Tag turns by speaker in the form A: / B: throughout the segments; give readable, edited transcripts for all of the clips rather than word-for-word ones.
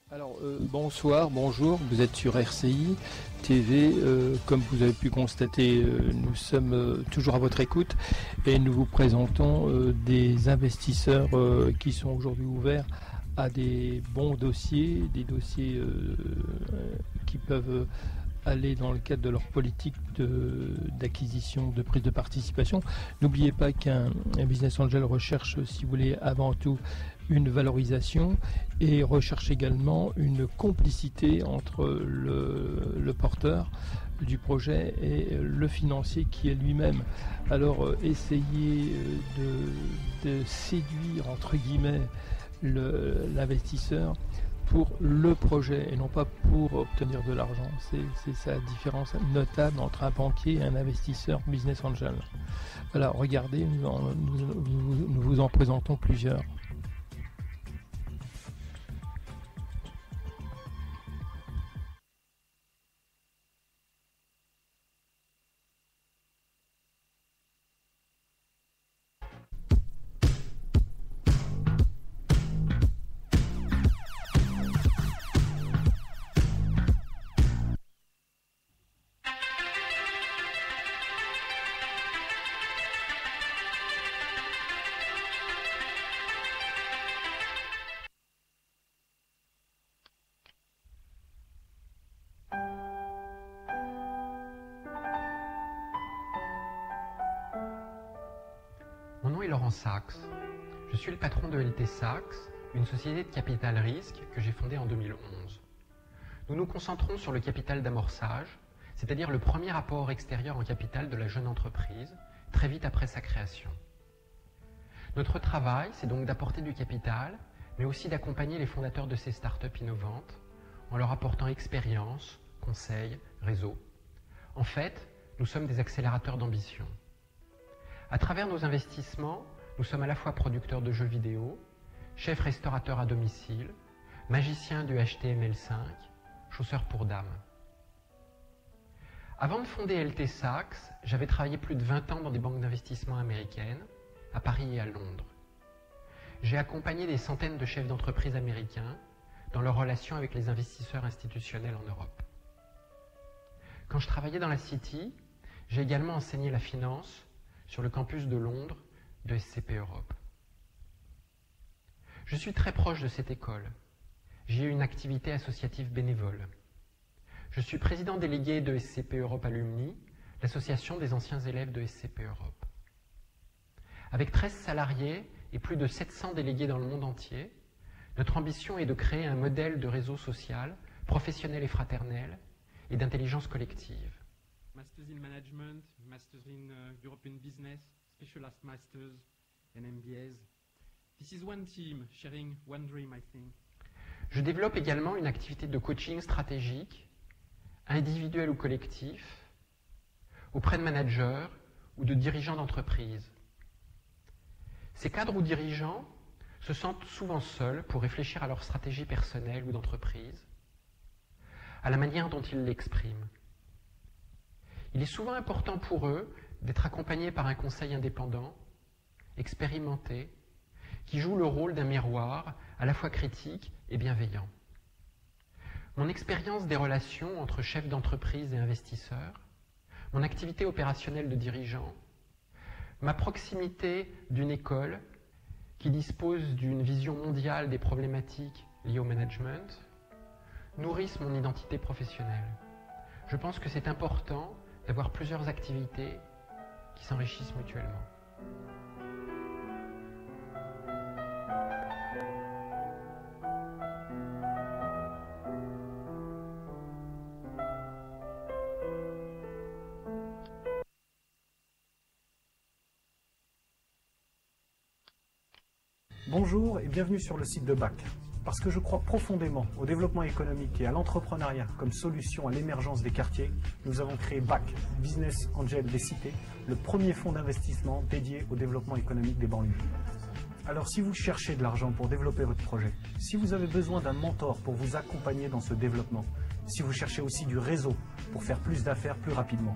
A: Alors, bonsoir, bonjour, vous êtes sur RCI TV. Comme vous avez pu constater, nous sommes toujours à votre écoute et nous vous présentons des investisseurs qui sont aujourd'hui ouverts à des bons dossiers, des dossiers qui peuvent aller dans le cadre de leur politique d'acquisition, de prise de participation. N'oubliez pas qu'un business angel recherche, si vous voulez, avant tout une valorisation et recherche également une complicité entre le porteur du projet et le financier qui est lui-même. Alors essayez de séduire entre guillemets l'investisseur pour le projet et non pas pour obtenir de l'argent. C'est sa différence notable entre un banquier et un investisseur business angel. Voilà, regardez, nous vous en présentons plusieurs.
B: Mon nom est Laurent Sachs. Je suis le patron de LT Sachs, une société de capital risque que j'ai fondée en 2011. Nous nous concentrons sur le capital d'amorçage, c'est-à-dire le premier apport extérieur en capital de la jeune entreprise, très vite après sa création. Notre travail, c'est donc d'apporter du capital, mais aussi d'accompagner les fondateurs de ces startups innovantes en leur apportant expérience, conseils, réseau. En fait, nous sommes des accélérateurs d'ambition. À travers nos investissements, nous sommes à la fois producteurs de jeux vidéo, chefs restaurateurs à domicile, magiciens du HTML5, chausseurs pour dames. Avant de fonder LT Sachs, j'avais travaillé plus de 20 ans dans des banques d'investissement américaines, à Paris et à Londres. J'ai accompagné des centaines de chefs d'entreprise américains dans leurs relations avec les investisseurs institutionnels en Europe. Quand je travaillais dans la City, j'ai également enseigné la finance sur le campus de Londres de SCP Europe. Je suis très proche de cette école. J'y ai une activité associative bénévole. Je suis président délégué de SCP Europe Alumni, l'association des anciens élèves de SCP Europe. Avec 13 salariés et plus de 700 délégués dans le monde entier, notre ambition est de créer un modèle de réseau social, professionnel et fraternel, et d'intelligence collective.
C: Masters in Management, Masters in European Business, Specialized Masters and MBAs. This is one team sharing one dream, I think.
B: Je développe également une activité de coaching stratégique, individuel ou collectif, auprès de managers ou de dirigeants d'entreprise. Ces cadres ou dirigeants se sentent souvent seuls pour réfléchir à leur stratégie personnelle ou d'entreprise, à la manière dont ils l'expriment. Il est souvent important pour eux d'être accompagnés par un conseil indépendant, expérimenté, qui joue le rôle d'un miroir à la fois critique et bienveillant. Mon expérience des relations entre chefs d'entreprise et investisseurs, mon activité opérationnelle de dirigeant, ma proximité d'une école qui dispose d'une vision mondiale des problématiques liées au management, nourrissent mon identité professionnelle. Je pense que c'est important d'avoir plusieurs activités qui s'enrichissent mutuellement.
D: Bonjour et bienvenue sur le site de BAC. Parce que je crois profondément au développement économique et à l'entrepreneuriat comme solution à l'émergence des quartiers, nous avons créé BAC, Business Angel des cités, le premier fonds d'investissement dédié au développement économique des banlieues. Alors si vous cherchez de l'argent pour développer votre projet, si vous avez besoin d'un mentor pour vous accompagner dans ce développement, si vous cherchez aussi du réseau pour faire plus d'affaires plus rapidement,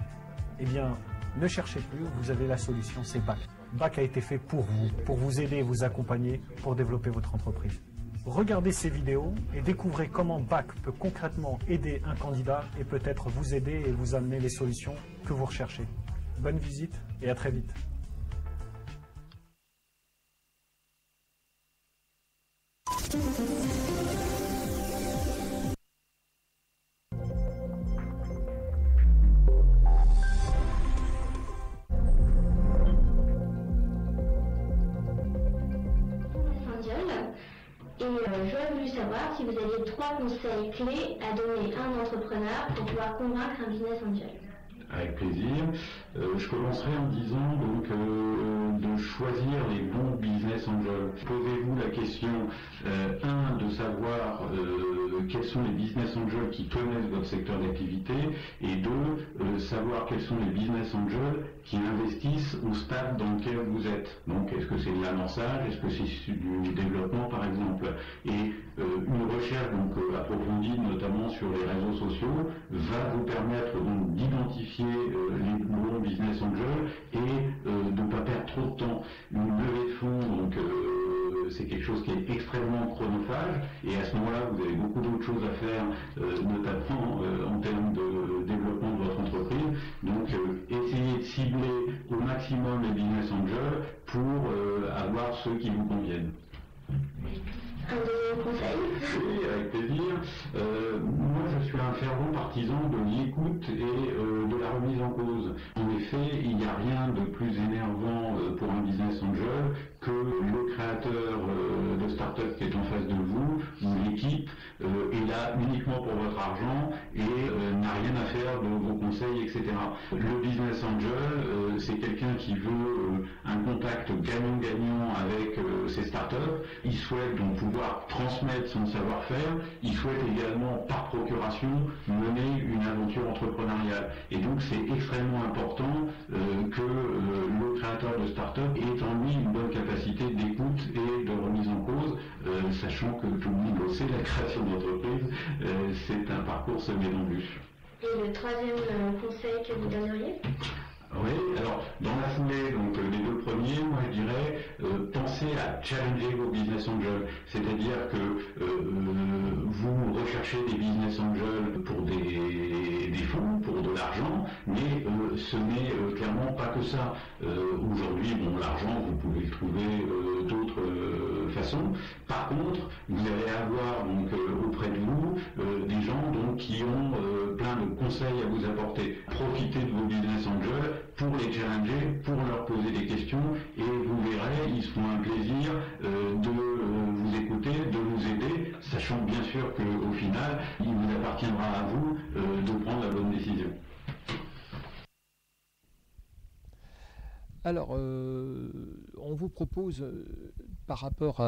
D: eh bien, ne cherchez plus, vous avez la solution, c'est BAC. BAC a été fait pour vous aider et vous accompagner pour développer votre entreprise. Regardez ces vidéos et découvrez comment BAC peut concrètement aider un candidat et peut-être vous aider et vous amener les solutions que vous recherchez. Bonne visite et à très vite.
E: J'aurais voulu savoir si vous aviez 3 conseils clés à donner à un entrepreneur pour pouvoir convaincre un business angel.
F: Avec plaisir. Je commencerai en disant donc de choisir les bons business angels. Posez-vous la question, de savoir quels sont les business angels qui connaissent votre secteur d'activité, et 2, savoir quels sont les business angels qui investissent au stade dans lequel vous êtes. Donc est-ce que c'est de l'amorçage, est-ce que c'est du développement par exemple. Et une recherche donc approfondie notamment sur les réseaux sociaux va vous permettre donc d'identifier les bons business angels et de ne pas perdre trop de temps. Une levée de fonds, donc c'est quelque chose qui est extrêmement chronophage, et à ce moment-là vous avez beaucoup d'autres choses à faire, notamment en termes de développement de votre entreprise. Donc essayez de cibler au maximum les business angels pour avoir ceux qui vous conviennent.
E: Un deuxième conseil?
F: Oui, avec plaisir. Moi, je suis un fervent partisan de l'écoute et de la remise en cause. En effet, il n'y a rien de plus énervant pour un business angel que le créateur de start-up qui est en face de vous, ou l'équipe, est là uniquement pour votre argent et n'a rien à faire de vos conseils, etc. Le business angel, c'est quelqu'un qui veut un contact gagnant-gagnant avec ses start-up. Il souhaite donc pouvoir transmettre son savoir-faire. Il souhaite également, par procuration, mener une aventure entrepreneuriale. Et donc, c'est extrêmement important que le créateur de start-up ait en lui une bonne capacité d'écoute et de remise en cause, sachant que tout le monde le sait, la création d'entreprise, c'est un parcours semé d'embûches.
E: Et le troisième conseil que vous donneriez?
F: Oui, alors dans la foulée donc des 2 premiers, moi je dirais pensez à challenger vos business angels, c'est-à-dire que vous recherchez des business angels pour des fonds, pour de l'argent, mais ce n'est clairement pas que ça. Aujourd'hui, bon, l'argent vous pouvez le trouver d'autres façons. Par contre, vous allez avoir donc auprès de vous des gens donc qui ont plein de conseils à vous apporter. Profitez de vos business angels pour les challenger, pour leur poser des questions, et vous verrez, ils se font un plaisir de vous écouter, de vous aider, sachant bien sûr qu'au final, il vous appartiendra à vous de prendre la bonne décision.
A: Alors, on vous propose, par rapport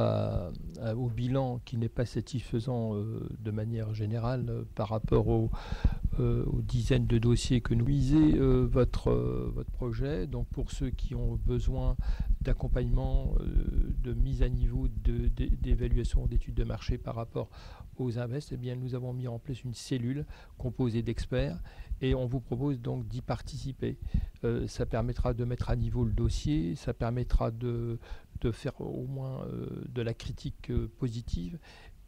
A: au bilan qui n'est pas satisfaisant de manière générale, par rapport aux dizaines de dossiers que nous lisez votre projet. Donc, pour ceux qui ont besoin d'accompagnement, de mise à niveau, d'évaluation, d'études de marché par rapport aux invests, eh bien, nous avons mis en place une cellule composée d'experts et on vous propose donc d'y participer. Ça permettra de mettre à niveau le dossier, ça permettra de faire au moins de la critique positive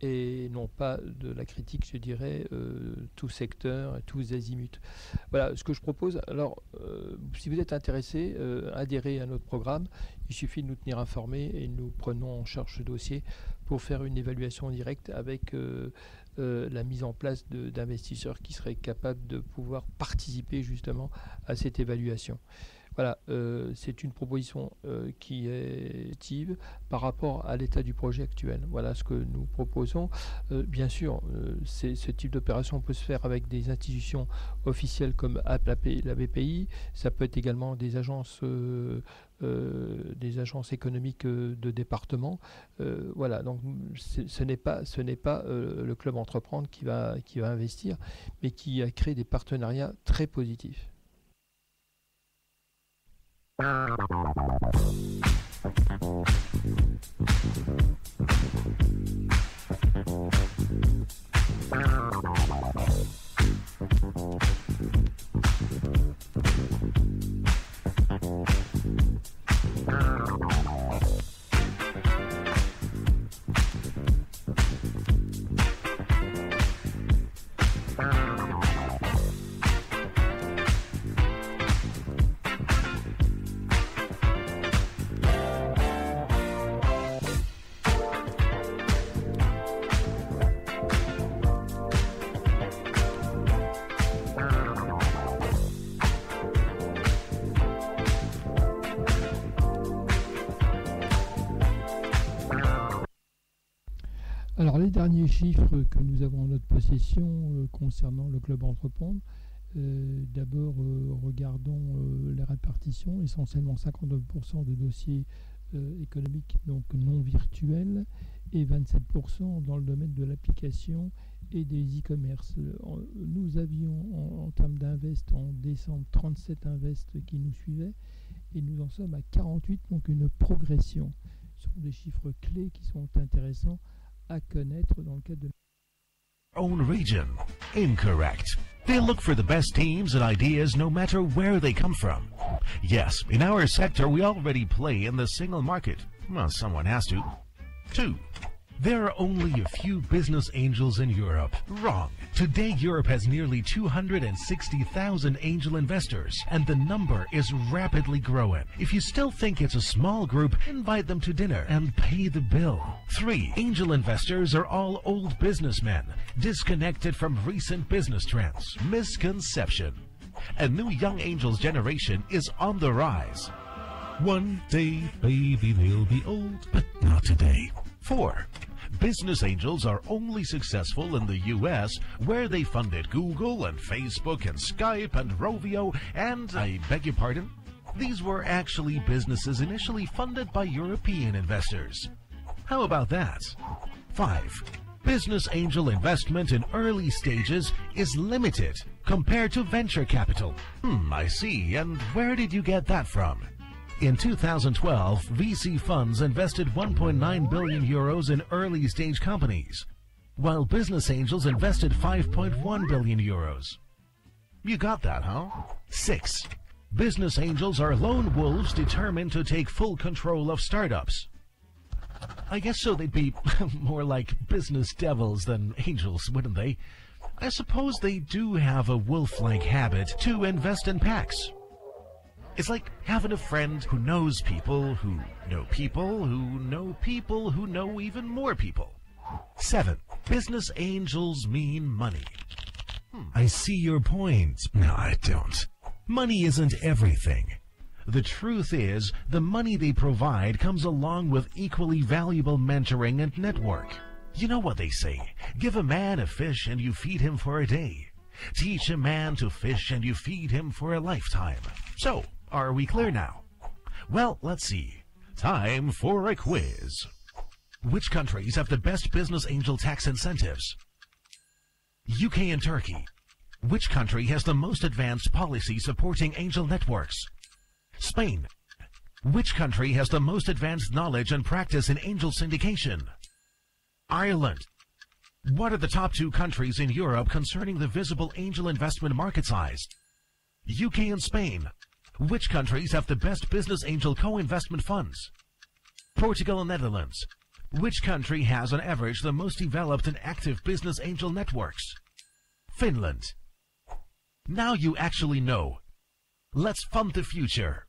A: et non pas de la critique, je dirais, tout secteur, tous azimuts. Voilà ce que je propose. Alors, si vous êtes intéressé, adhérez à notre programme. Il suffit de nous tenir informés et nous prenons en charge ce dossier pour faire une évaluation directe avec la mise en place d'investisseurs qui seraient capables de pouvoir participer justement à cette évaluation. Voilà, c'est une proposition qui est active par rapport à l'état du projet actuel. Voilà ce que nous proposons. Bien sûr, ce type d'opération peut se faire avec des institutions officielles comme la BPI. Ça peut être également des agences économiques de département. Voilà, donc ce n'est pas le club entreprendre qui va investir, mais qui a créé des partenariats très positifs. Alors les derniers chiffres que nous avons en notre possession concernant le club Entreprendre, d'abord regardons la répartition, essentiellement 59% de dossiers économiques donc non virtuels et 27% dans le domaine de l'application et des e-commerce. Nous avions en termes d'invest en décembre 37 invests qui nous suivaient et nous en sommes à 48, donc une progression. Ce sont des chiffres clés qui sont intéressants à connaître dans le cadre de
G: Own region. Incorrect. They look for the best teams and ideas no matter where they come from. Yes, in our sector we already play in the single market. Well, someone has to. 2. There are only a few business angels in Europe. Wrong. Today Europe has nearly 260,000 angel investors, and the number is rapidly growing. If you still think it's a small group, invite them to dinner and pay the bill. 3. Angel investors are all old businessmen, disconnected from recent business trends. Misconception. A new young angels generation is on the rise. One day, baby, they'll be old, but not today. 4. Business angels are only successful in the US, where they funded Google and Facebook and Skype and Rovio and, I beg your pardon, these were actually businesses initially funded by European investors. How about that? 5. Business angel investment in early stages is limited compared to venture capital. I see. And where did you get that from? In 2012, VC funds invested 1.9 billion euros in early-stage companies, while business angels invested 5.1 billion euros. You got that, huh? 6. Business angels are lone wolves determined to take full control of startups. I guess so they'd be more like business devils than angels, wouldn't they? I suppose they do have a wolf-like habit to invest in packs. It's like having a friend who knows people who know people who know people who know even more people. 7. Business angels mean money. I see your point. No, I don't. Money isn't everything. The truth is, the money they provide comes along with equally valuable mentoring and network. You know what they say, give a man a fish and you feed him for a day. Teach a man to fish and you feed him for a lifetime. So, are we clear now? Well, let's see. Time for a quiz. Which countries have the best business angel tax incentives? UK and Turkey. Which country has the most advanced policy supporting angel networks? Spain. Which country has the most advanced knowledge and practice in angel syndication? Ireland. What are the top 2 countries in Europe concerning the visible angel investment market size? UK and Spain. Which countries have the best business angel co-investment funds? Portugal and Netherlands. Which country has on average the most developed and active business angel networks? Finland. Now you actually know. Let's fund the future.